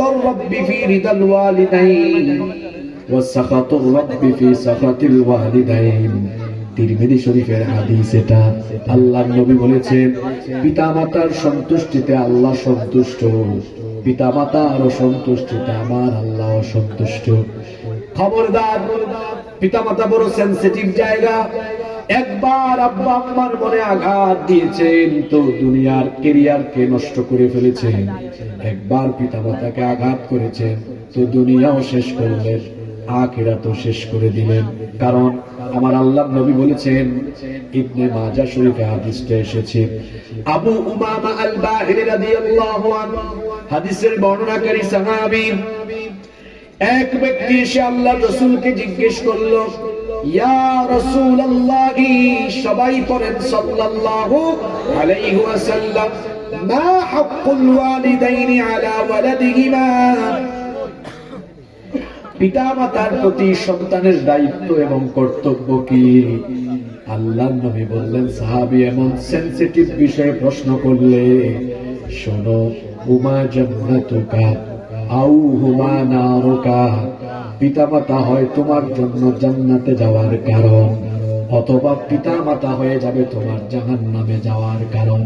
Rather রাব্বি ফি রিদাল ওয়ালিদাইন ওয়া সাখাতুর রাব্বি ফি সাখাতিল ওয়ালিদাইন। তিরমিজি শরীফের হাদিস এটা। আল্লাহর নবী বলেছেন, পিতামাতার সন্তুষ্টিতে আল্লাহ সন্তুষ্ট, পিতামাতার অসন্তুষ্টিতে আমার আল্লাহ অসন্তুষ্ট। খবরদার, পিতামাতা বড় সেনসিটিভ জায়গা। একবার আব্বা আম্মার মনে আঘাত দিয়েছেন তো দুনিয়ার ক্যারিয়ারকে নষ্ট করে ফেলেছেন। একবার পিতামাতাকে আঘাত করেছেন তো দুনিয়াও শেষ করলেন, আখিরাতও শেষ করে দিলেন। কারণ আমার আল্লাহর নবী বলেছেন, ইবনে মাজাহ শরীফে হাদিসটা এসেছে, আবু উমামা আল বাহিরি রাদিয়াল্লাহু আনহু হাদিসের বর্ণনাকারী সাহাবী, এক ব্যক্তি এসে আল্লাহর রাসূলকে জিজ্ঞেস করলো, ইয়া রাসূলুল্লাহ, সবাই পড়েন সাল্লাল্লাহু আলাইহি ওয়াসাল্লাম, মা হাক্কুল ওয়ালিদাইনি আলা ওয়ালাদিহিমা, পিতামাতার প্রতি সন্তানের দায়িত্ব এবং কর্তব্য কি? আল্লাহর নবী বললেন, সাহাবী এমন সেনসিটিভ বিষয়ে প্রশ্ন করলে শোনো, হুমা জান্নাতুকা আও হুমা নারুকা, পিতামাতা হয় তোমার জন্য জান্নাতে যাওয়ার কারণ, অথবা পিতামাতা হয়ে যাবে তোমার জাহান্নামে যাওয়ার কারণ।